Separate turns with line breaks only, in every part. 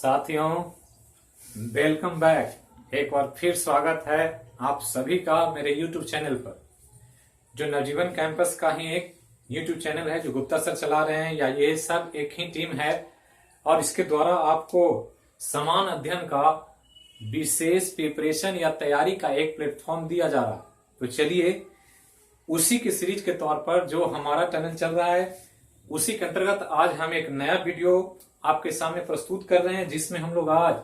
साथियों, welcome back. एक बार फिर स्वागत है आप सभी का मेरे YouTube चैनल पर, जो नवजीवन कैंपस का ही एक YouTube चैनल है जो गुप्ता सर चला रहे हैं, या ये सब एक ही टीम है और इसके द्वारा आपको समान अध्ययन का विशेष प्रिपरेशन या तैयारी का एक प्लेटफॉर्म दिया जा रहा है। तो चलिए उसी की सीरीज के तौर पर जो हमारा चैनल चल रहा है, उसी के अंतर्गत आज हम एक नया वीडियो आपके सामने प्रस्तुत कर रहे हैं, जिसमें हम लोग आज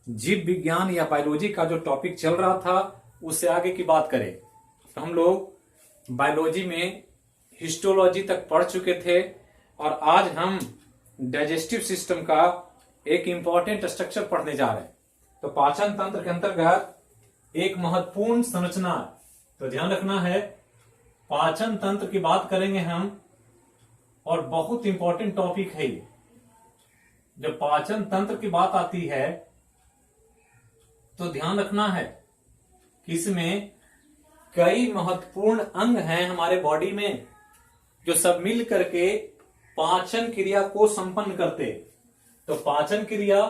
जीव विज्ञान या बायोलॉजी का जो टॉपिक चल रहा था उससे आगे की बात करें। तो हम लोग बायोलॉजी में हिस्टोलॉजी तक पढ़ चुके थे और आज हम डाइजेस्टिव सिस्टम का एक इंपॉर्टेंट स्ट्रक्चर पढ़ने जा रहे हैं। तो पाचन तंत्र के अंतर्गत एक महत्वपूर्ण संरचना, तो ध्यान रखना है, पाचन तंत्र की बात करेंगे हम और बहुत इंपॉर्टेंट टॉपिक है ये। जब पाचन तंत्र की बात आती है तो ध्यान रखना है कि इसमें कई महत्वपूर्ण अंग हैं हमारे बॉडी में, जो सब मिल करके पाचन क्रिया को संपन्न करते। तो पाचन क्रिया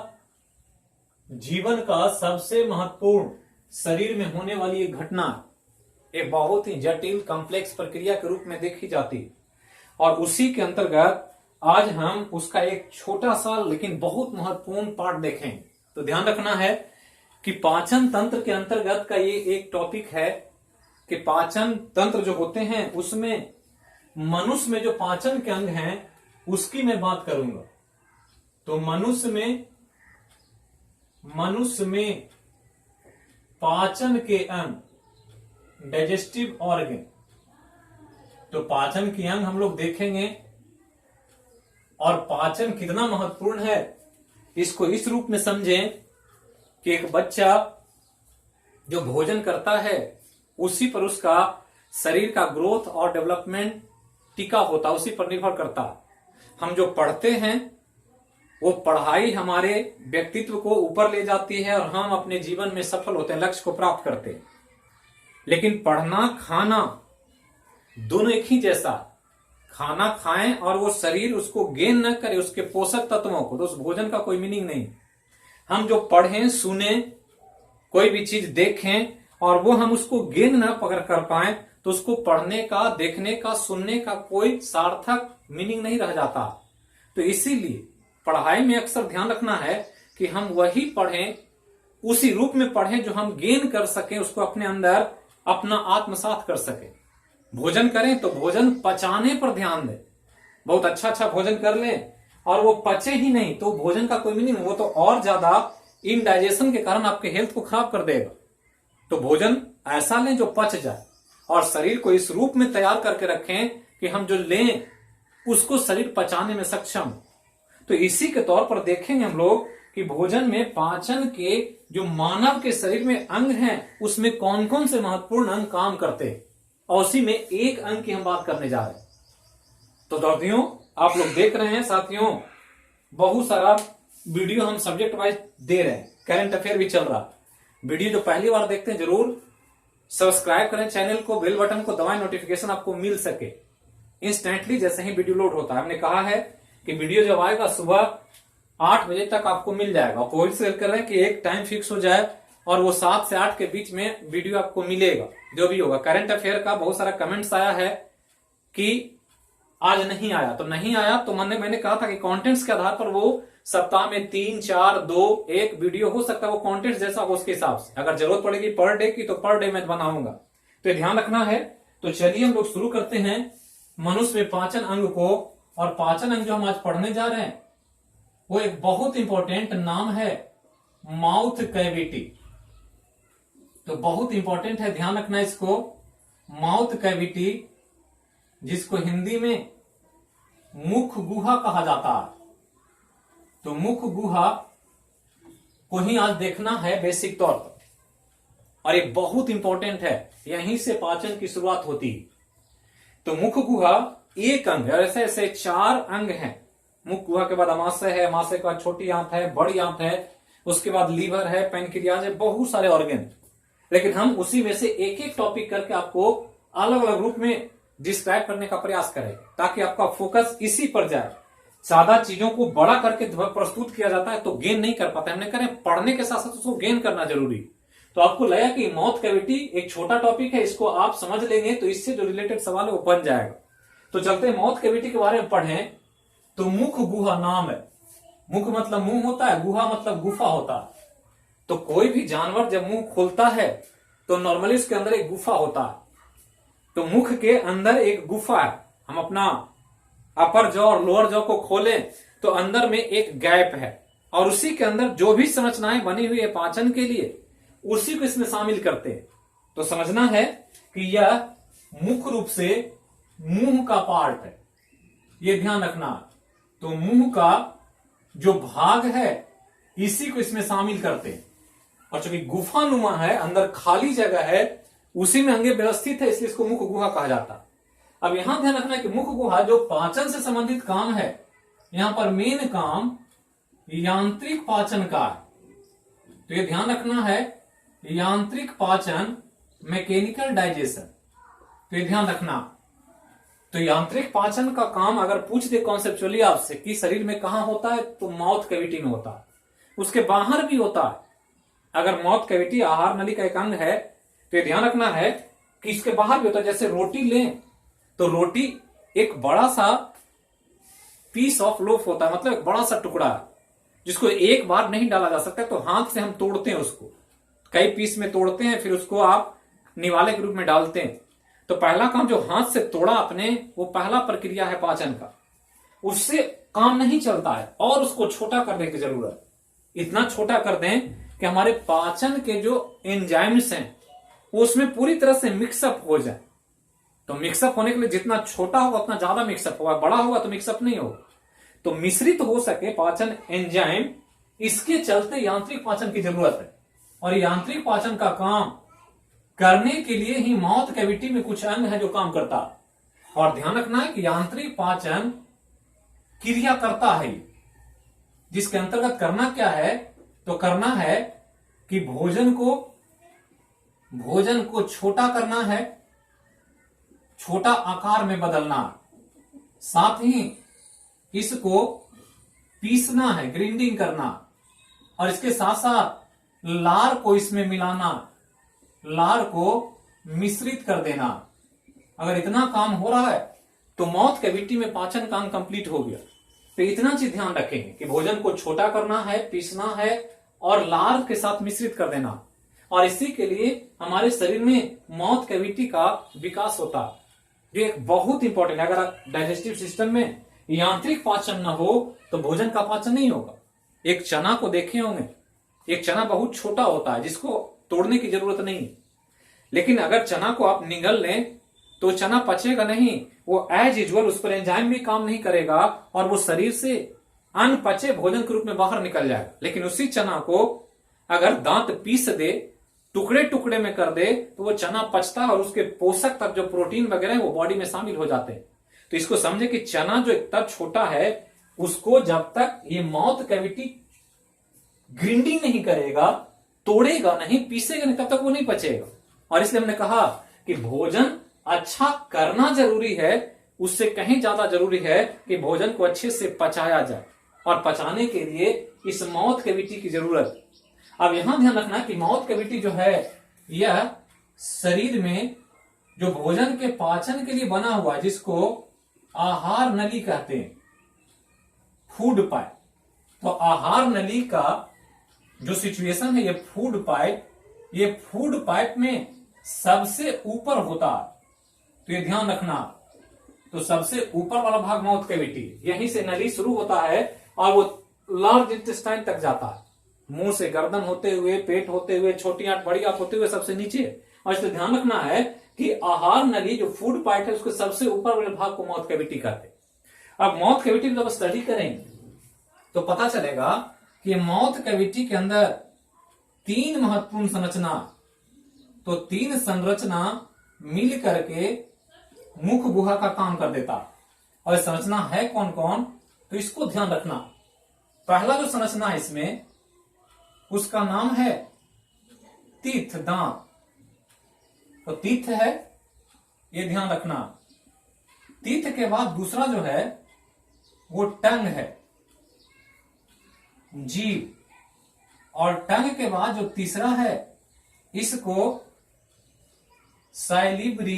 जीवन का सबसे महत्वपूर्ण, शरीर में होने वाली एक घटना, एक बहुत ही जटिल कॉम्प्लेक्स प्रक्रिया के रूप में देखी जाती, और उसी के अंतर्गत आज हम उसका एक छोटा सा लेकिन बहुत महत्वपूर्ण पार्ट देखें। तो ध्यान रखना है कि पाचन तंत्र के अंतर्गत का ये एक टॉपिक है कि पाचन तंत्र जो होते हैं उसमें मनुष्य में जो पाचन के अंग हैं उसकी मैं बात करूंगा। तो मनुष्य में पाचन के अंग, डाइजेस्टिव ऑर्गन, तो पाचन के अंग हम लोग देखेंगे और पाचन कितना महत्वपूर्ण है इसको इस रूप में समझें कि एक बच्चा जो भोजन करता है उसी पर उसका शरीर का ग्रोथ और डेवलपमेंट टिका होता, उसी पर निर्भर करता। हम जो पढ़ते हैं वो पढ़ाई हमारे व्यक्तित्व को ऊपर ले जाती है और हम अपने जीवन में सफल होते हैं, लक्ष्य को प्राप्त करते हैं। लेकिन पढ़ना खाना दोनों एक ही जैसा, खाना खाएं और वो शरीर उसको गेन न करे, उसके पोषक तत्वों को, तो उस भोजन का कोई मीनिंग नहीं। हम जो पढ़ें, सुने, कोई भी चीज देखें और वो हम उसको गेन न पकड़ कर पाए तो उसको पढ़ने का, देखने का, सुनने का कोई सार्थक मीनिंग नहीं रह जाता। तो इसीलिए पढ़ाई में अक्सर ध्यान रखना है कि हम वही पढ़ें, उसी रूप में पढ़ें जो हम गेन कर सकें, उसको अपने अंदर अपना आत्मसात कर सकें। भोजन करें तो भोजन पचाने पर ध्यान दें। बहुत अच्छा भोजन कर लें और वो पचे ही नहीं तो भोजन का कोई मीनिंग नहीं, वो तो और ज्यादा इनडाइजेशन के कारण आपके हेल्थ को खराब कर देगा। तो भोजन ऐसा लें जो पच जाए और शरीर को इस रूप में तैयार करके रखें कि हम जो लें उसको शरीर पचाने में सक्षम। तो इसी के तौर पर देखेंगे हम लोग कि भोजन में पाचन के जो मानव के शरीर में अंग हैं उसमें कौन कौन से महत्वपूर्ण अंग काम करते हैं, और उसी में एक अंग की हम बात करने जा रहे हैं। तो दोस्तों, आप लोग देख रहे हैं साथियों, बहुत सारा वीडियो हम सब्जेक्ट वाइज दे रहे हैं, करंट अफेयर भी चल रहा। वीडियो जो पहली बार देखते हैं जरूर सब्सक्राइब करें चैनल को, बेल बटन को दबाएं, नोटिफिकेशन आपको मिल सके इंस्टेंटली जैसे ही वीडियो लोड होता है। हमने कहा है कि वीडियो जब आएगा सुबह 8 बजे तक आपको मिल जाएगा। कोशिश कर रहे हैं कि एक टाइम फिक्स हो जाए और वो 7 से 8 के बीच में वीडियो आपको मिलेगा जो भी होगा। करंट अफेयर का बहुत सारा कमेंट्स आया है कि आज नहीं आया, तो नहीं आया तो मैंने कहा था कि कंटेंट्स के आधार पर वो सप्ताह में 3, 4, 2, 1 वीडियो हो सकता है, वो कंटेंट्स जैसा हो उसके हिसाब से। अगर जरूरत पड़ेगी पर डे की तो पर डे मैं बनाऊंगा, तो ध्यान रखना है। तो चलिए हम लोग शुरू करते हैं मनुष्य में पाचन अंग को। और पाचन अंग जो हम आज पढ़ने जा रहे हैं वो एक बहुत इंपॉर्टेंट नाम है माउथ कैविटी। तो बहुत इंपॉर्टेंट है, ध्यान रखना इसको। माउथ कैविटी, जिसको हिंदी में मुख गुहा कहा जाता है। तो मुख गुहा को ही आज देखना है बेसिक तौर पर, और ये बहुत इंपॉर्टेंट है, यहीं से पाचन की शुरुआत होती है। तो मुख गुहा एक अंग है, ऐसे ऐसे 4 अंग हैं। मुख गुहा के बाद अमाशय है, अमाशय के बाद छोटी आंत है, बड़ी आंत है, उसके बाद लीवर है, पैनक्रियाज है, बहुत सारे ऑर्गन। लेकिन हम उसी में से एक एक टॉपिक करके आपको अलग अलग रूप में डिस्क्राइब करने का प्रयास करें ताकि आपका फोकस इसी पर जाए। सादा चीजों को बड़ा करके प्रस्तुत किया जाता है तो गेन नहीं कर पाता। हमने कहा पढ़ने के साथ साथ उसको गेन करना जरूरी। तो आपको लगा कि माउथ कैविटी एक छोटा टॉपिक है, इसको आप समझ लेंगे तो इससे जो रिलेटेड सवाल है वो बन जाएगा। तो चलते हैं माउथ कैविटी के बारे में पढ़ें। तो मुख गुहा नाम है। मुख मतलब मुंह होता है, गुहा मतलब गुफा होता है। तो कोई भी जानवर जब मुंह खोलता है तो नॉर्मली उसके अंदर एक गुफा होता है। तो मुख के अंदर एक गुफा है। हम अपना अपर जॉ और लोअर जॉ को खोलें तो अंदर में एक गैप है और उसी के अंदर जो भी संरचनाएं बनी हुई है पाचन के लिए उसी को इसमें शामिल करते हैं। तो समझना है कि यह मुख्य रूप से मुंह का पार्ट है, यह ध्यान रखना। तो मुंह का जो भाग है इसी को इसमें शामिल करते हैं। और चूंकि गुफानुमा है, अंदर खाली जगह है, उसी में अंगे व्यवस्थित है, इसलिए इसको मुख गुहा कहा जाता है। अब यहां ध्यान रखना है कि मुख गुहा जो पाचन से संबंधित काम है, यहां पर मेन काम यांत्रिक पाचन का है। तो ये ध्यान रखना है, यांत्रिक पाचन, मैकेनिकल डाइजेशन। तो ये ध्यान रखना। तो यांत्रिक पाचन का काम अगर पूछ दे कॉन्सेप्चुअली आपसे कि शरीर में कहां होता है, तो माउथ कैविटी में होता है। उसके बाहर भी होता है। अगर माउथ कैविटी आहार नली का एक अंग है तो ये ध्यान रखना है कि इसके बाहर भी होता है। जैसे रोटी लें तो रोटी एक बड़ा सा पीस ऑफ लोफ होता है, मतलब एक बड़ा सा टुकड़ा है जिसको एक बार नहीं डाला जा सकता। तो हाथ से हम तोड़ते हैं उसको, कई पीस में तोड़ते हैं, फिर उसको आप निवाले के रूप में डालते हैं। तो पहला काम जो हाथ से तोड़ा आपने, वो पहला प्रक्रिया है पाचन का। उससे काम नहीं चलता है और उसको छोटा करने की जरूरत। इतना छोटा कर दें कि हमारे पाचन के जो एंजाइम्स हैं वो उसमें पूरी तरह से मिक्सअप हो जाए। तो मिक्सअप होने के लिए जितना छोटा होगा उतना ज्यादा मिक्सअप होगा, बड़ा होगा तो मिक्सअप नहीं होगा। तो मिश्रित हो सके पाचन एंजाइम, इसके चलते यांत्रिक पाचन की जरूरत है। और यांत्रिक पाचन का काम करने के लिए ही माउथ कैविटी में कुछ अंग है जो काम करता है। और ध्यान रखना है कि यांत्रिक पाचन क्रिया करता है, जिसके अंतर्गत करना क्या है, तो करना है कि भोजन को छोटा करना है, छोटा आकार में बदलना, साथ ही इसको पीसना है, ग्राइंडिंग करना, और इसके साथ साथ लार को इसमें मिलाना, लार को मिश्रित कर देना। अगर इतना काम हो रहा है तो माउथ कैविटी में पाचन काम कंप्लीट हो गया। तो इतना चीज ध्यान रखेंगे कि भोजन को छोटा करना है, पीसना है और लार के साथ मिश्रित कर देना। और इसी के लिए हमारे शरीर में माउथ कैविटी का विकास होता है, जो एक बहुत इंपॉर्टेंट है। अगर डाइजेस्टिव सिस्टम में यांत्रिक पाचन न हो तो भोजन का पाचन नहीं होगा। एक चना को देखे होंगे, एक चना बहुत छोटा होता है जिसको तोड़ने की जरूरत नहीं, लेकिन अगर चना को आप निगल लें तो चना पचेगा नहीं, वो एज यूजुअल उस पर एंजाइम भी काम नहीं करेगा और वो शरीर से अनपचे भोजन के रूप में बाहर निकल जाएगा। लेकिन उसी चना को अगर दांत पीस दे, टुकड़े टुकड़े में कर दे, तो वो चना पचता है और उसके पोषक तत्व जो प्रोटीन वगैरह है वो बॉडी में शामिल हो जाते हैं। तो इसको समझे कि चना जो इतना छोटा है उसको जब तक ये माउथ कैविटी ग्राइंडिंग नहीं करेगा, तोड़ेगा नहीं, पीसेगा नहीं, तब तक वो नहीं पचेगा। और इसलिए हमने कहा कि भोजन अच्छा करना जरूरी है, उससे कहीं ज्यादा जरूरी है कि भोजन को अच्छे से पचाया जाए। और पचाने के लिए इस माउथ कैविटी की जरूरत। अब यहां ध्यान रखना कि माउथ कैविटी जो है यह शरीर में जो भोजन के पाचन के लिए बना हुआ है, जिसको आहार नली कहते हैं, फूड पाइप। तो आहार नली का जो सिचुएशन है, ये फूड पाइप में सबसे ऊपर होता है। तो ये ध्यान रखना। तो सबसे ऊपर वाला भाग माउथ कैविटी, यहीं से नली शुरू होता है और वो लार्ज इंटेस्टाइन तक जाता है, मुंह से गर्दन होते हुए, पेट होते हुए, छोटी आंत बड़ी आंत होते हुए सबसे नीचे। और इसलिए ध्यान रखना है कि आहार नली जो फूड पाइप है उसके सबसे ऊपर वाले भाग को माउथ कैविटी कहते हैं। अब माउथ कैविटी जब स्टडी करेंगे तो पता चलेगा कि माउथ कैविटी के अंदर 3 महत्वपूर्ण संरचना, तो 3 संरचना मिल करके मुख गुहा का काम कर देता। और संरचना है कौन कौन, तो इसको ध्यान रखना। पहला जो संरचना है इसमें, उसका नाम है तीथ, दांत। तो तीथ है, ये ध्यान रखना। तीथ के बाद दूसरा जो है वो टंग है, जीभ। और टंग के बाद जो तीसरा है, इसको साइलिब्री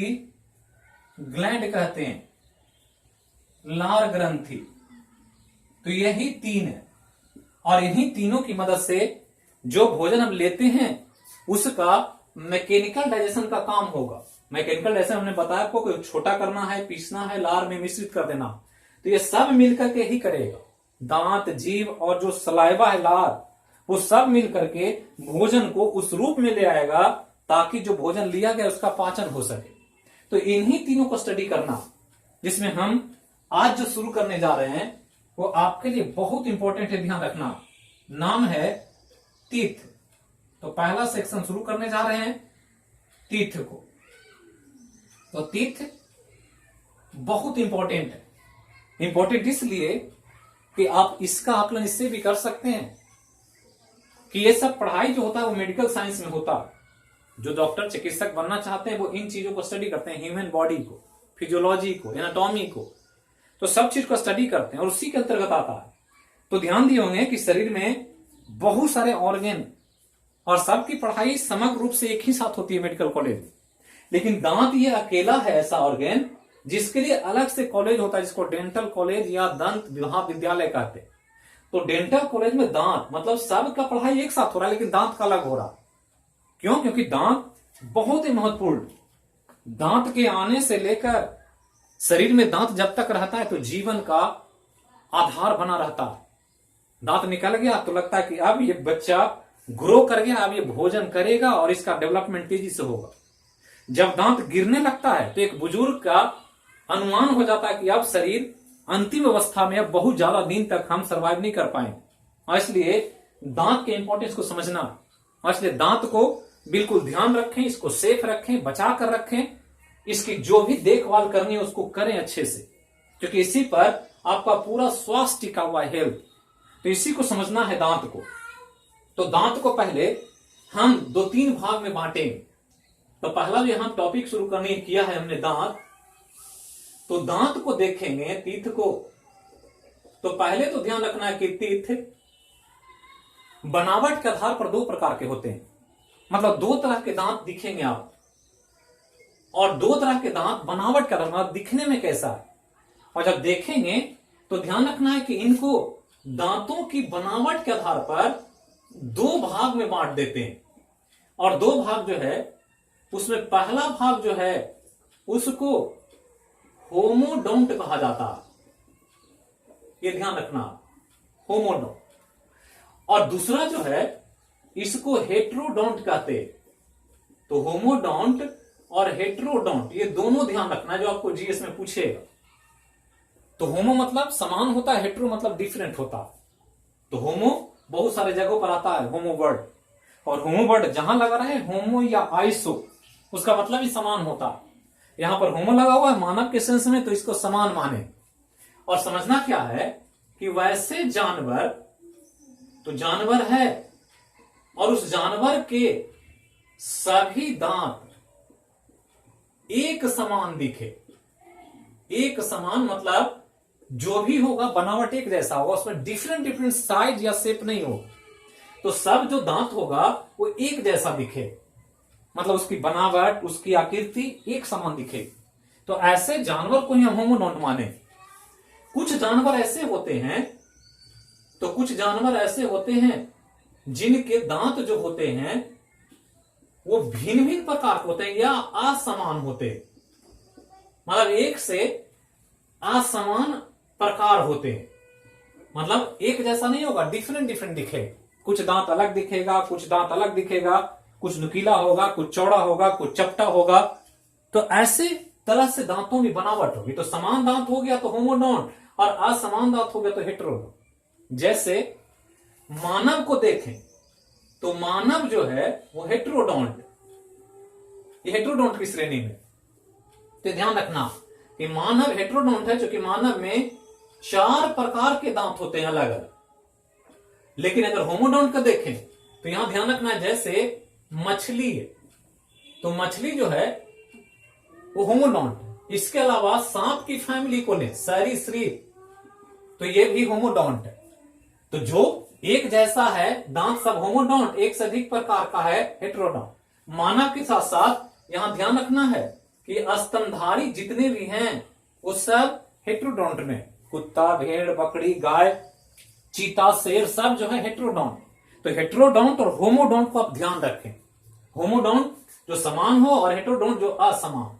ग्लैंड कहते हैं, लार ग्रंथि। तो यही तीन है, और इन्हीं तीनों की मदद से जो भोजन हम लेते हैं उसका मैकेनिकल डाइजेशन का काम होगा। मैकेनिकल डाइजेशन हमने बताया आपको कि छोटा करना है, पीसना है, लार में मिश्रित कर देना, तो ये सब मिलकर के ही करेगा। दांत, जीभ और जो सलाइवा है, लार, वो सब मिलकर के भोजन को उस रूप में ले आएगा ताकि जो भोजन लिया गया उसका पाचन हो सके। तो इन्हीं तीनों को स्टडी करना, जिसमें हम आज जो शुरू करने जा रहे हैं वो आपके लिए बहुत इंपॉर्टेंट है, ध्यान रखना। नाम है तीर्थ। तो पहला सेक्शन शुरू करने जा रहे हैं तीर्थ को। तो तीर्थ बहुत इंपॉर्टेंट है। इंपॉर्टेंट इसलिए कि आप इसका आकलन इससे भी कर सकते हैं कि ये सब पढ़ाई जो होता है वो मेडिकल साइंस में होता है। जो डॉक्टर, चिकित्सक बनना चाहते हैं वो इन चीजों को स्टडी करते हैं, ह्यूमन बॉडी को, फिजियोलॉजी को, एनाटॉमी को, तो सब चीज को स्टडी करते हैं और उसी के अंतर्गत आता है। तो ध्यान दिए होंगे कि शरीर में बहुत सारे ऑर्गन और सबकी पढ़ाई समग्र रूप से एक ही साथ होती है मेडिकल कॉलेज में, लेकिन दांत ये अकेला है ऐसा ऑर्गन जिसके लिए अलग से कॉलेज होता है, जिसको डेंटल कॉलेज या दंत महाविद्यालय कहते हैं। तो डेंटल कॉलेज में दांत मतलब सबका पढ़ाई एक साथ हो रहा है, लेकिन दांत का अलग हो रहा है। क्यों? क्योंकि दांत बहुत ही महत्वपूर्ण। दांत के आने से लेकर शरीर में दांत जब तक रहता है तो जीवन का आधार बना रहता है। दांत निकल गया तो लगता है कि अब ये बच्चा ग्रो कर गया, अब ये भोजन करेगा और इसका डेवलपमेंट तेजी से होगा। जब दांत गिरने लगता है तो एक बुजुर्ग का अनुमान हो जाता है कि अब शरीर अंतिम अवस्था में, अब बहुत ज्यादा दिन तक हम सर्वाइव नहीं कर पाएंगे। और इसलिए दांत के इंपॉर्टेंस को समझना, और इसलिए दांत को बिल्कुल ध्यान रखें, इसको सेफ रखें, बचा कर रखें। इसकी जो भी देखभाल करनी है उसको करें अच्छे से, क्योंकि इसी पर आपका पूरा स्वास्थ्य टिका हुआ है, हेल्थ। तो इसी को समझना है दांत को। तो दांत को पहले हम 2-3 भाग में बांटेंगे। तो पहला जो हम टॉपिक शुरू करने किया है हमने दांत, तो दांत को देखेंगे, तीर्थ को। तो पहले तो ध्यान रखना है कि तीर्थ बनावट के आधार पर 2 प्रकार के होते हैं। मतलब 2 तरह के दांत दिखेंगे आप, और 2 तरह के दांत बनावट के आधार पर, दिखने में कैसा है। और जब देखेंगे तो ध्यान रखना है कि इनको दांतों की बनावट के आधार पर 2 भाग में बांट देते हैं। और 2 भाग जो है उसमें पहला भाग जो है उसको होमोडोंट कहा जाता है, ये ध्यान रखना, होमोडोंट। और दूसरा जो है इसको हेट्रोडोंट कहते हैं। तो होमोडोंट और हेट्रोडोंट ये दोनों ध्यान रखना जो आपको जीएस में पूछेगा। तो होमो मतलब समान होता है, हेट्रो मतलब डिफरेंट होता है। तो होमो बहुत सारे जगहों पर आता है, होमो वर्ड। और होमो वर्ड जहां लगा रहे होमो या आइसो, उसका मतलब ही समान होता है। यहां पर होमो लगा हुआ है मानव के सेंस में, तो इसको समान माने। और समझना क्या है कि वैसे जानवर, तो जानवर है और उस जानवर के सभी दांत एक समान दिखे। एक समान मतलब जो भी होगा बनावट एक जैसा होगा, उसमें डिफरेंट साइज या शेप नहीं होगा। तो सब जो दांत होगा वो एक जैसा दिखे, मतलब उसकी बनावट, उसकी आकृति एक समान दिखे। तो ऐसे जानवर को ही हम होमोडोंट माने। कुछ जानवर ऐसे होते हैं, तो कुछ जानवर ऐसे होते हैं जिनके दांत जो होते हैं वो भिन्न भिन्न प्रकार के होते हैं या असमान होते हैं। मतलब एक से असमान प्रकार होते हैं, मतलब एक जैसा नहीं होगा, डिफरेंट दिखे। कुछ दांत अलग दिखेगा, कुछ दांत अलग दिखेगा, कुछ नुकीला होगा, कुछ चौड़ा होगा, कुछ चपटा होगा। तो ऐसे तरह से दांतों में बनावट होगी। तो समान दांत हो गया तो होमोडोंट, और असमान दांत हो गया तो हेट्रोडोंट। जैसे मानव को देखें तो मानव जो है वो हेट्रोडोंट, ये हेट्रोडोंट की श्रेणी में। तो ध्यान रखना कि मानव हेट्रोडोंट है, क्योंकि मानव में 4 प्रकार के दांत होते हैं अलग अलग। लेकिन अगर होमोडोंट का देखें तो यहां ध्यान रखना है, जैसे मछली है तो मछली जो है वो होमोडोंट। इसके अलावा सांप की फैमिली को लें, सरीसृप, तो ये भी होमोडोंट है। तो जो एक जैसा है दांत सब होमोडोंट, एक से अधिक प्रकार का है हेटेरोडोंट। मानव के साथ साथ यहां ध्यान रखना है कि स्तनधारी जितने भी हैं वो सब हेटेरोडोंट में, कुत्ता, भेड़, बकरी, गाय, चीता, शेर, सब जो है हेटेरोडोंट। तो हेटेरोडोंट और होमोडोंट को आप ध्यान रखें। होमोडोंट जो समान हो और हेटेरोडोंट जो असमान।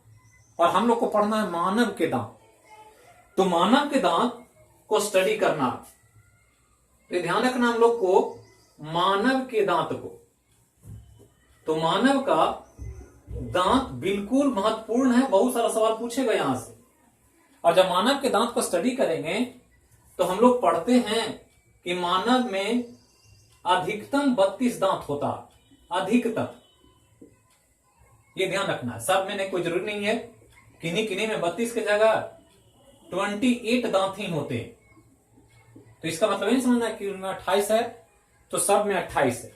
और हम लोग को पढ़ना है मानव के दांत। तो मानव के दांत को स्टडी करना, तो ध्यान रखना हम लोग को मानव के दांत को। तो मानव का दांत बिल्कुल महत्वपूर्ण है, बहुत सारा सवाल पूछेगा यहां से। और जब मानव के दांत को स्टडी करेंगे तो हम लोग पढ़ते हैं कि मानव में अधिकतम 32 दांत होता, अधिकतम। ये ध्यान रखना है, सब में नहीं, कोई जरूरी नहीं है। किन्हीं किन्हीं में 32 की जगह 28 दांत ही होते हैं। तो इसका मतलब नहीं समझना कि उनमें 28 है तो सब में 28 है।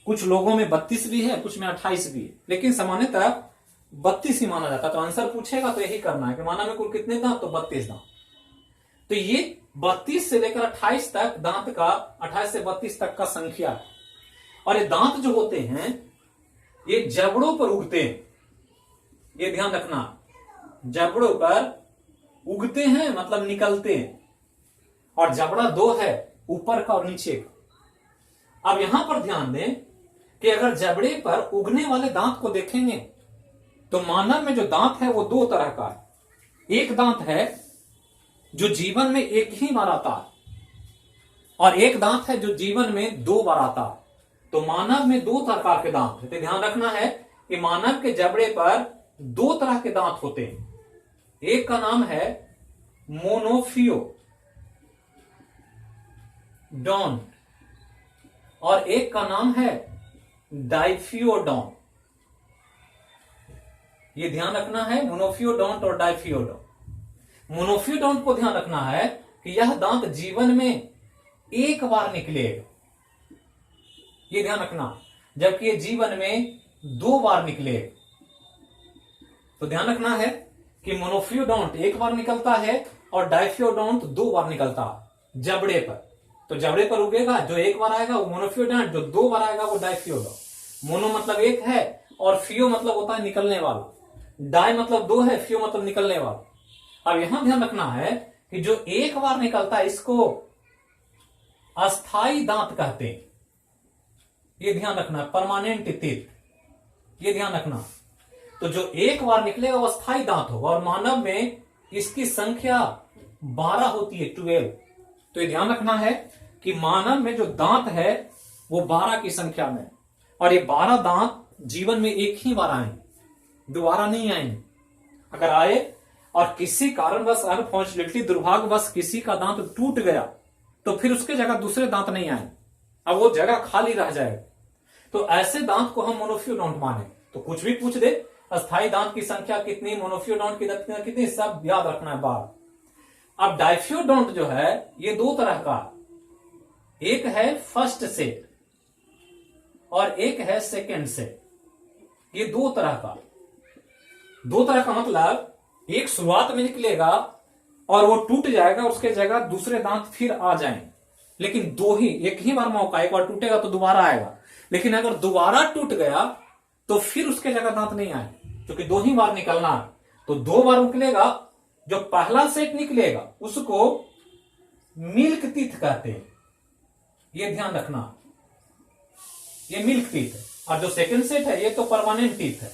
कुछ लोगों में 32 भी है, कुछ में 28 भी है, लेकिन सामान्यतः 32 ही माना जाता है। तो आंसर पूछेगा तो यही करना है कि मानव में कुल कितने दांत, तो 32 दांत। तो ये 32 से लेकर 28 तक दांत का, 28 से 32 तक का संख्या है। और ये दांत जो होते हैं ये जबड़ों पर उगते हैं। ये ध्यान रखना, जबड़ों पर उगते हैं मतलब निकलते हैं। और जबड़ा दो है, ऊपर का और नीचे का। अब यहां पर ध्यान दें कि अगर जबड़े पर उगने वाले दांत को देखेंगे तो मानव में जो दांत है वो दो तरह का है। एक दांत है जो जीवन में एक ही बार आता है और एक दांत है जो जीवन में 2 बार आता है। तो मानव में 2 प्रकार के दांत है। तो ध्यान रखना है कि मानव के जबड़े पर 2 तरह के दांत होते हैं। एक का नाम है मोनोफियोडोंट और एक का नाम है डाइफियोडोंट। ये ध्यान रखना है, मोनोफियोडोंट और डाइफियोडोंट। मोनोफियोडोंट को ध्यान रखना है कि यह दांत जीवन में एक बार निकलेगा, ये ध्यान रखना, जबकि ये जीवन में 2 बार निकलेगा। तो ध्यान रखना है कि मोनोफियोडोंट एक बार निकलता है और डाइफियोडोंट 2 बार निकलता है जबड़े पर। तो जबड़े पर उगेगा, जो एक बार आएगा वो मोनोफियोडोंट, जो 2 बार आएगा वो डाइफियोडोंट। मोनो मतलब एक है और फियो मतलब होता है निकलने वाला, डाई मतलब 2 है, फियो मतलब निकलने वाला। अब यहां ध्यान रखना है कि जो एक बार निकलता है इसको अस्थाई दांत कहते हैं। ये ध्यान रखना, परमानेंट टीथ, ये ध्यान रखना। तो जो एक बार निकलेगा वो अस्थाई दांत होगा और मानव में इसकी संख्या 12 होती है, 12। तो ये ध्यान रखना है कि मानव में जो दांत है वो 12 की संख्या में, और ये 12 दांत जीवन में एक ही बार आएंगे, दोबारा नहीं आएंगे। अगर आए और किसी कारणवश, अनफॉर्चुनेटली, दुर्भाग्यवश किसी का दांत टूट गया तो फिर उसके जगह दूसरे दांत नहीं आए, अब वो जगह खाली रह जाएगा। तो ऐसे दांत को हम मोनोफियोडोंट माने। तो कुछ भी पूछ दे, अस्थाई दांत की संख्या कितनी, मोनोफियोडोंट की संख्या कितनी, सब याद रखना है बार। अब डाइफियोडोंट जो है ये 2 तरह का, एक है फर्स्ट सेट और एक है सेकेंड सेट। ये 2 तरह का, 2 तरह का मतलब एक शुरुआत में निकलेगा और वो टूट जाएगा, उसके जगह दूसरे दांत फिर आ जाएंगे। लेकिन 2 ही, एक ही बार मौका, एक बार टूटेगा तो दोबारा आएगा। लेकिन अगर दोबारा टूट गया तो फिर उसके जगह दांत नहीं आए, क्योंकि 2 ही बार निकलना है। तो 2 बार निकलेगा, जो पहला सेट निकलेगा उसको मिल्क टीथ कहते हैं, ये ध्यान रखना, ये मिल्क टीथ है। और जो सेकंड सेट है ये तो परमानेंट टीथ है,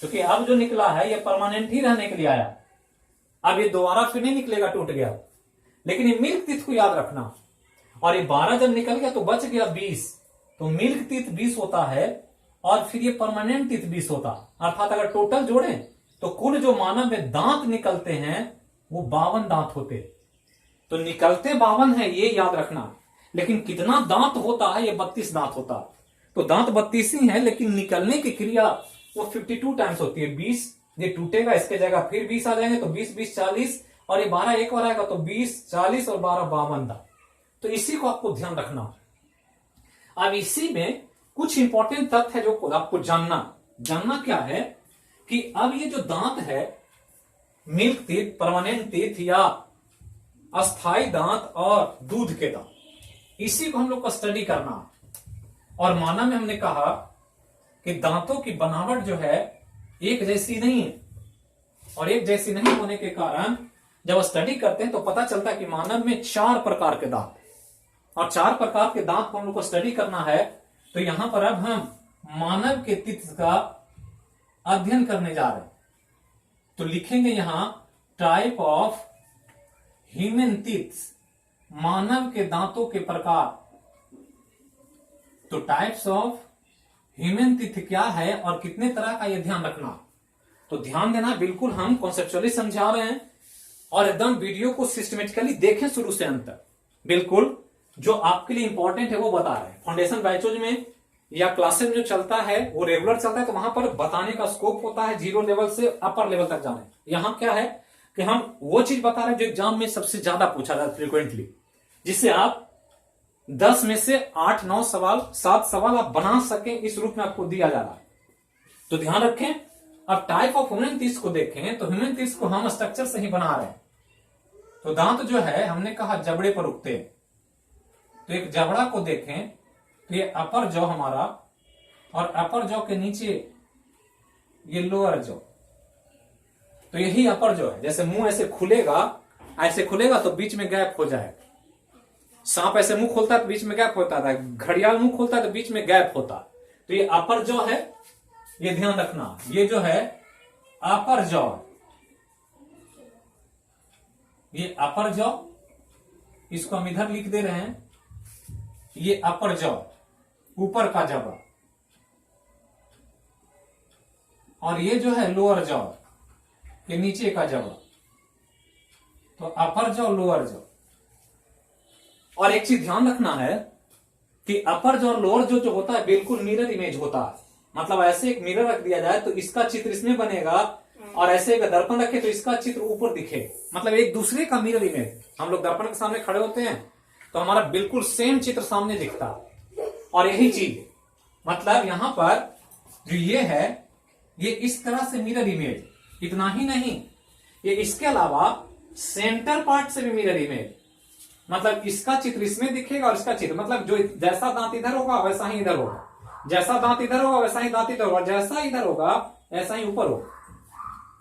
क्योंकि अब जो निकला है ये परमानेंट ही रहने के लिए आया। अब ये दोबारा फिर नहीं निकलेगा, टूट गया। लेकिन ये मिल्क टीथ को याद रखना। और ये 12 जब निकल गया तो बच गया 20। तो मिल्क टीथ 20 होता है और फिर ये परमानेंट टीथ 20 होता। अर्थात अगर टोटल जोड़े तो कुल जो मानव में दांत निकलते हैं वो 52 दांत होते। तो निकलते 52 है, ये याद रखना। लेकिन कितना दांत होता है, ये 32 दांत होता है। तो दांत 32 ही है, लेकिन निकलने की क्रिया वो 52 टाइम्स होती है। 20 ये टूटेगा, इसके जगह फिर 20 आ जाएंगे, तो 20 20 40, और ये 12 एक बार आएगा तो 20 40 और 12 52 दांत। तो इसी को आपको ध्यान रखना। अब इसी में कुछ इंपॉर्टेंट तथ्य है जो आपको जानना क्या है कि अब ये जो दांत है, मिल्क टीथ, परमानेंट टीथ या अस्थाई दांत और दूध के दांत, इसी को हम लोग को स्टडी करना है। और मानव में हमने कहा कि दांतों की बनावट जो है एक जैसी नहीं है, और एक जैसी नहीं होने के कारण जब स्टडी करते हैं तो पता चलता है कि मानव में 4 प्रकार के दांत हैं, और 4 प्रकार के दांत को हम लोग को स्टडी करना है। तो यहां पर अब हम मानव के टीथ का अध्ययन करने जा रहे हैं। तो लिखेंगे यहां टाइप ऑफ ह्यूमन टीथ्स, मानव के दांतों के प्रकार। तो टाइप्स ऑफ ह्यूमन टीथ क्या है और कितने तरह का, यह ध्यान रखना। तो ध्यान देना, बिल्कुल हम कॉन्सेप्चुअली समझा रहे हैं और एकदम वीडियो को सिस्टमेटिकली देखें शुरू से अंत तक। बिल्कुल जो आपके लिए इंपॉर्टेंट है वो बता रहे हैं। फाउंडेशन बैचोज में या क्लासेस में जो चलता है वो रेगुलर चलता है, तो वहां पर बताने का स्कोप होता है 0 लेवल से अपर लेवल तक जाने। यहां क्या है कि हम वो चीज बता रहे हैं जो एग्जाम में सबसे ज्यादा पूछा जाता है फ्रिक्वेंटली, जिससे आप 10 में से 8-9 सवाल 7 सवाल आप बना सकें, इस रूप में आपको दिया जा रहा है। तो ध्यान रखें। अब टाइप ऑफ ह्यूमन टीथ को देखें तो ह्यूमन टीथ को हम स्ट्रक्चर से ही बना रहे हैं। तो दांत जो है हमने कहा जबड़े पर उगते हैं। तो एक जबड़ा को देखें तो ये अपर जॉ हमारा, और अपर जॉ के नीचे ये लोअर जॉ। तो यही अपर जॉ है। जैसे मुंह ऐसे खुलेगा तो बीच में गैप हो जाएगा। सांप ऐसे मुंह खोलता है तो बीच में गैप होता है, घड़ियाल मुंह खोलता है तो बीच में गैप होता है। तो ये अपर जॉ है, ये ध्यान रखना। ये जो है अपर जॉ, ये अपर जॉ, इसको हम इधर लिख दे रहे हैं। ये अपर जॉ, ऊपर का जबड़ा, और ये जो है लोअर जॉ, ये नीचे का जबड़ा। तो अपर जॉ, लोअर जॉ। और एक चीज ध्यान रखना है कि अपर जॉ और लोअर जॉ जो होता है बिल्कुल मिरर इमेज होता है। मतलब ऐसे एक मिरर रख दिया जाए तो इसका चित्र इसमें बनेगा, और ऐसे एक दर्पण रखे तो इसका चित्र ऊपर दिखे। मतलब एक दूसरे का मिरर इमेज। हम लोग दर्पण के सामने खड़े होते हैं तो हमारा बिल्कुल सेम चित्र सामने दिखता है। और यही चीज मतलब यहां पर जो ये है, ये इस तरह से मिरर इमेज। इतना ही नहीं, ये इसके अलावा सेंटर पार्ट से भी मिरर इमेज। मतलब इसका चित्र इसमें दिखेगा और इसका चित्र, मतलब जो जैसा दांत इधर होगा वैसा ही इधर होगा, जैसा दांत इधर होगा वैसा ही दांत इधर होगा, जैसा इधर होगा ऐसा ही ऊपर होगा।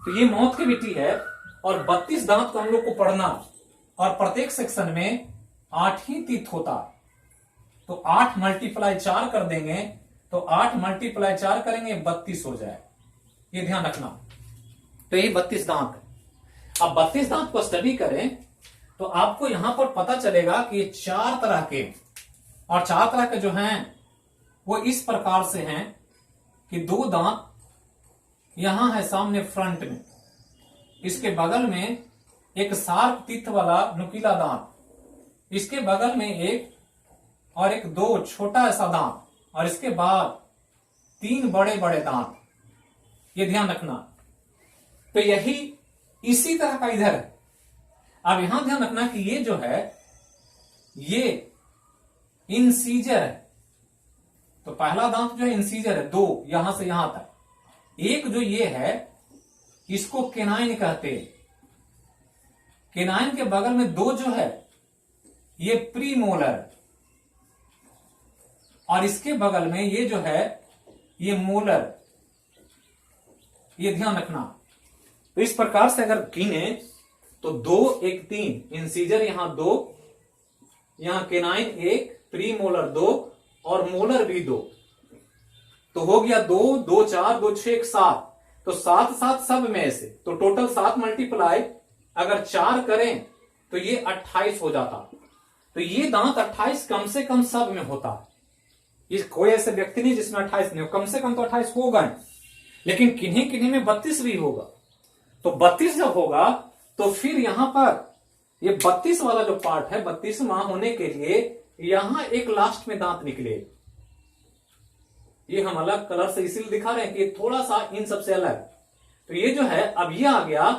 तो ये मौत की विधि है। और 32 दांत को हम लोग को पढ़ना, और प्रत्येक सेक्शन में 8 ही तीत होता। तो 8 × 4 कर देंगे, तो 8 × 4 करेंगे 32 हो जाए। ये ध्यान रखना। तो ये 32 दांत है। अब 32 दांत को स्टडी करें तो आपको यहां पर पता चलेगा कि 4 तरह के, और 4 तरह के जो हैं वो इस प्रकार से हैं कि 2 दांत यहां है सामने फ्रंट में, इसके बगल में एक शार्प टीथ वाला नुकीला दांत, इसके बगल में एक और एक 2 छोटा ऐसा दांत, और इसके बाद 3 बड़े बड़े दांत। ये ध्यान रखना। तो यही इसी तरह का इधर है। अब यहां ध्यान रखना कि ये जो है ये इंसीजर है। तो पहला दांत जो है इंसीजर है, 2 यहां से यहां तक। एक जो ये है इसको केनाइन कहते हैं। केनाइन के बगल में 2 जो है ये प्रीमोलर, और इसके बगल में ये जो है ये मोलर। ये ध्यान रखना। तो इस प्रकार से अगर गिने तो 2 1 3 इंसीजर यहां 2, यहां केनाइन 1, प्रीमोलर 2 और मोलर भी 2। तो हो गया 2 2 4 2 6 1 7। तो 7 7 सब में से, तो टोटल 7 मल्टीप्लाई अगर 4 करें तो ये 28 हो जाता। तो ये दांत 28 कम से कम सब में होता है। ये कोई ऐसे व्यक्ति नहीं जिसमें 28 नहीं हो, कम से कम तो 28 होगा। लेकिन किन्हीं किन्हीं में 32 भी होगा। तो 32 जब होगा तो फिर यहां पर ये 32 वाला जो पार्ट है, 32वां होने के लिए यहां एक लास्ट में दांत निकले। ये हम अलग कलर से इसीलिए दिखा रहे हैं कि थोड़ा सा इन सबसे अलग। तो ये जो है अब ये आ गया,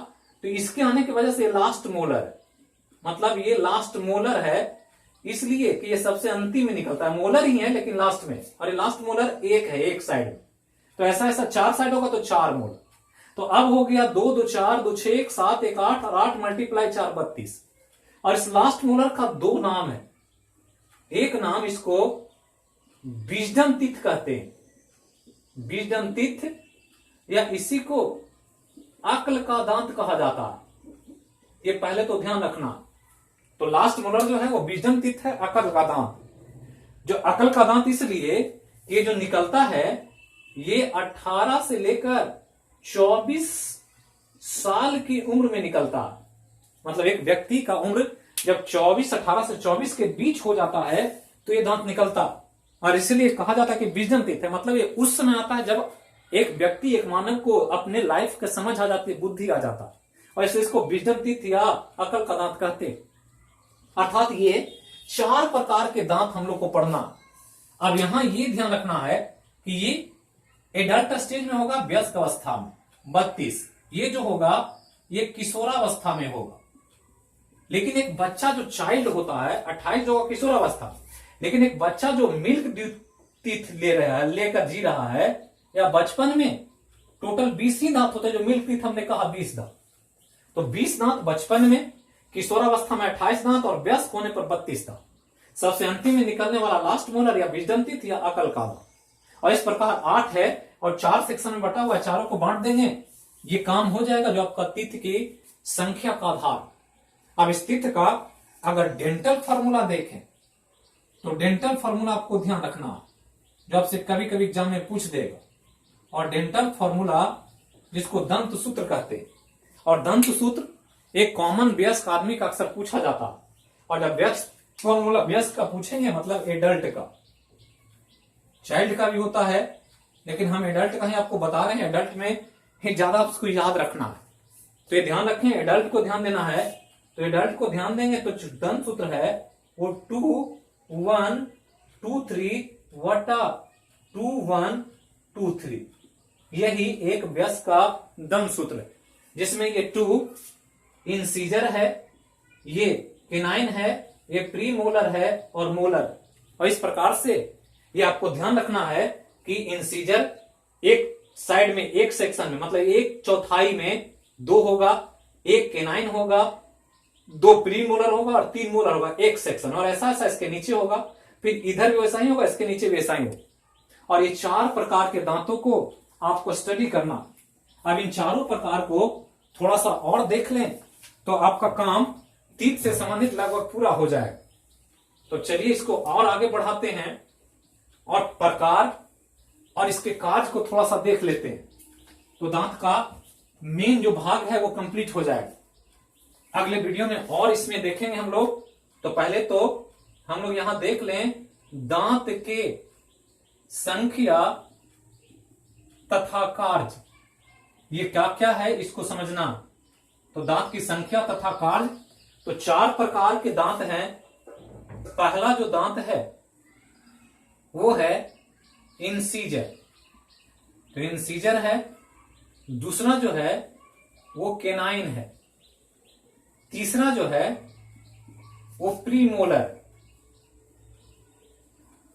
तो इसके आने की वजह से ये लास्ट मोलर है। मतलब ये लास्ट मोलर है इसलिए कि ये सबसे अंतिम में निकलता है। मोलर ही है लेकिन लास्ट में, और ये लास्ट मोलर एक है एक साइड में। तो ऐसा ऐसा 4 साइड होगा तो 4 मोलर। तो अब हो गया 2 2 4 2 6 1 7 1 8 और 8 × 4 32। और इस लास्ट मोलर का दो नाम है। एक नाम इसको विजडम टीथ कहते हैं, विजडम टीथ, या इसी को अक्ल का दांत कहा जाता है। ये पहले तो ध्यान रखना। तो लास्ट मोलर जो है वो विजडम टीथ है, अकल का दांत। जो अकल का दांत इसलिए ये जो निकलता है ये 18 से लेकर 24 साल की उम्र में निकलता है। मतलब एक व्यक्ति का उम्र जब 18 से 24 के बीच हो जाता है तो ये दांत निकलता, और इसलिए कहा जाता है कि विजडम टीथ है। मतलब ये उस समय आता है जब एक व्यक्ति, एक मानव को अपने लाइफ का समझ आ जाती है, बुद्धि आ जाता है, और इसलिए इसको विजडम टीथ या अकल का दांत कहते हैं। अर्थात ये 4 प्रकार के दांत हम लोग को पढ़ना। अब यहां ये ध्यान रखना है कि ये एडल्ट स्टेज में होगा, वयस्क अवस्था में 32, ये जो होगा ये किशोरावस्था में होगा। लेकिन एक बच्चा जो चाइल्ड होता है 28 जो होगा किशोरावस्था, लेकिन एक बच्चा जो मिल्क टीथ ले रहा है, लेकर जी रहा है, या बचपन में टोटल 20 ही दांत होते हैं। जो मिल्क टीथ हमने कहा 20 दांत, तो 20 दांत बचपन में, किशोरावस्था में 28 दांत, और वयस्क होने पर 32 दांत। सबसे अंतिम में निकलने वाला लास्ट मोलर या विजडम टीथ या अकल का दांत। और इस प्रकार 8 है और 4 सेक्शन में बटा हुआ है, चारों को बांट देंगे, ये काम हो जाएगा जो आपका टीथ की संख्या का आधार। अब इस टीथ का अगर डेंटल फार्मूला देखें तो डेंटल फार्मूला आपको ध्यान रखना, जो आपसे कभी कभी एग्जाम में पूछ देगा। और डेंटल फार्मूला जिसको दंत सूत्र कहते हैं, और दंत सूत्र एक कॉमन वयस्क आदमी का अक्सर पूछा जाता है। और जब वयस्क फॉर्मूला वयस्क का पूछेंगे मतलब एडल्ट का, चाइल्ड का भी होता है, लेकिन हम एडल्ट का ही आपको बता रहे हैं। एडल्ट में ही ज्यादा उसको याद रखना है, तो ये ध्यान रखें, एडल्ट को ध्यान देना है। तो एडल्ट को ध्यान देंगे तो जो दंत सूत्र है वो 2 1 2 3 वटा 2 1 2 3, यही एक वयस्क का दंत सूत्र है, जिसमें ये 2 इंसीजर है, ये केनाइन है, ये प्री मोलर है और मोलर। और इस प्रकार से ये आपको ध्यान रखना है कि इंसीजर एक साइड में, एक सेक्शन में, मतलब एक चौथाई में 2 होगा, एक केनाइन होगा, 2 प्री मोलर होगा और 3 मोलर होगा एक सेक्शन, और ऐसा ऐसा इसके नीचे होगा, फिर इधर भी वैसा ही होगा, इसके नीचे भी वैसा ही होगा। और ये 4 प्रकार के दांतों को आपको स्टडी करना। अब इन चारों प्रकार को थोड़ा सा और देख लें तो आपका काम टीथ से संबंधित लगभग पूरा हो जाएगा। तो चलिए इसको और आगे बढ़ाते हैं और प्रकार और इसके कार्य को थोड़ा सा देख लेते हैं, तो दांत का मेन जो भाग है वो कंप्लीट हो जाएगा। अगले वीडियो में और इसमें देखेंगे हम लोग। तो पहले तो हम लोग यहां देख लें दांत के संख्या तथा कार्य, ये क्या क्या है इसको समझना। तो दांत की संख्या तथा कार्य, तो 4 प्रकार के दांत हैं। पहला जो दांत है वो है इंसीजर, तो इंसीजर है। दूसरा जो है वो केनाइन है। तीसरा जो है वो प्रीमोलर,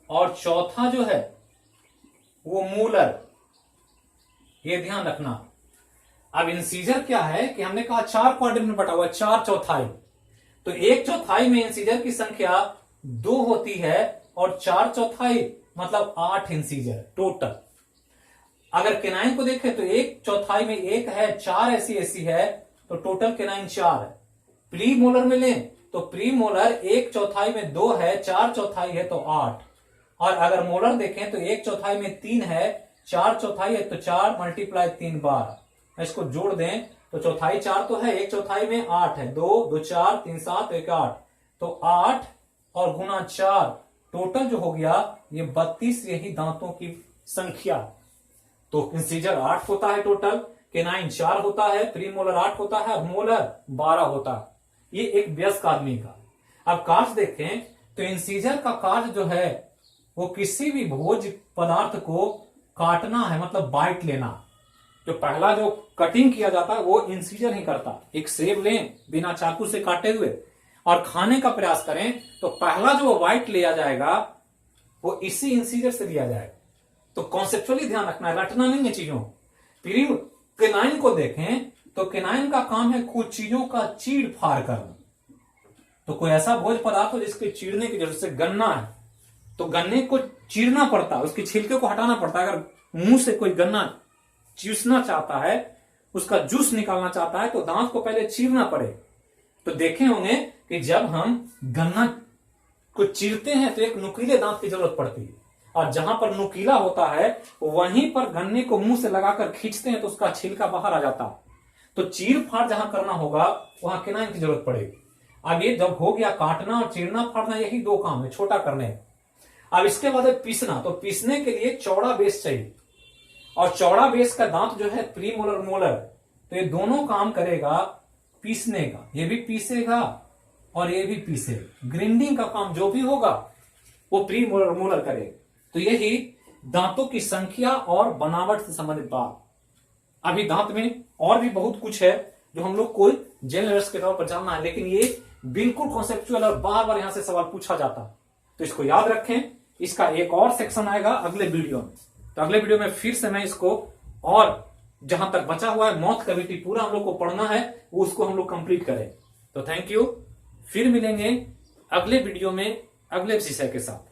और चौथा जो है वो मोलर। ये ध्यान रखना। अब इंसीजर क्या है कि हमने कहा 4 क्वाड्रेंट में बटा हुआ, 4 चौथाई, तो 1 चौथाई में इंसीजर की संख्या 2 होती है, और 4 चौथाई मतलब 8 इंसीजर टोटल। अगर केनाइन को देखें तो 1 चौथाई में 1 है, 4 ऐसी है, तो टोटल केनाइन 4 है। प्री मोलर में लें तो प्री मोलर 1 चौथाई में 2 है, 4 चौथाई है तो 8। और अगर मोलर देखें तो 1 चौथाई में 3 है, 4 चौथाई है तो 4 × 3 12। इसको जोड़ दें तो चौथाई 4 तो है, 1 चौथाई में 8 है, 2 2 4 3 7 1 8, तो 8 और गुना 4 टोटल जो हो गया ये 32, यही दांतों की संख्या। तो इंसीजर 8 होता है टोटल, केनाइन 4 होता है, प्रीमोलर 8 होता है और मोलर 12 होता है। ये एक वयस्क आदमी का। अब कार्य देखें तो इंसीजर का कार्य जो है वो किसी भी भोज पदार्थ को काटना है, मतलब बाइट लेना। जो पहला जो कटिंग किया जाता है वो इंसीजर ही करता। एक सेब लें बिना चाकू से काटे हुए और खाने का प्रयास करें तो पहला जो बाइट लिया जाएगा वो इसी इंसीजर से लिया जाएगा। तो कॉन्सेप्चुअली ध्यान रखना है, रटना नहीं है चीजों। फिर केनाइन को देखें तो केनाइन का काम है कुछ चीजों का चीड़ फाड़ करना। तो कोई ऐसा भोज्य पदार्थ हो जिसके चीरने की जरूरत, से गन्ना है तो गन्ने को चीरना पड़ता है, उसके छिलके को हटाना पड़ता है। अगर मुंह से कोई गन्ना चूसना चाहता है, उसका जूस निकालना चाहता है, तो दांत को पहले चीरना पड़े। तो देखे होंगे कि जब हम गन्ना को चीरते हैं तो एक नुकीले दांत की जरूरत पड़ती है, और जहां पर नुकीला होता है वहीं पर गन्ने को मुंह से लगाकर खींचते हैं तो उसका छिलका बाहर आ जाता है। तो चीर फाड़ जहां करना होगा वहां केनाइन की जरूरत पड़ेगी। आगे जब हो गया काटना और चीरना फाड़ना, यही दो काम है छोटा करने। अब इसके बाद है पीसना। तो पीसने के लिए चौड़ा बेस चाहिए, और चौड़ा बेस का दांत जो है प्रीमोलर मोलर, तो ये दोनों काम करेगा पीसने का। ये भी पीसेगा और ये भी पीसेगा। ग्राइंडिंग का काम जो भी होगा वो प्रीमोलर मोलर करेगा। तो यही दांतों की संख्या और बनावट से संबंधित बात। अभी दांत में और भी बहुत कुछ है जो हम लोग को जनरल्स के तौर पर जानना है, लेकिन ये बिल्कुल कॉन्सेप्चुअल और बार बार यहां से सवाल पूछा जाता है, तो इसको याद रखें। इसका एक और सेक्शन आएगा अगले वीडियो में। तो अगले वीडियो में फिर से मैं इसको, और जहां तक बचा हुआ है माउथ कैविटी पूरा हम लोग को पढ़ना है, वो उसको हम लोग कंप्लीट करें। तो थैंक यू, फिर मिलेंगे अगले वीडियो में अगले विषय के साथ।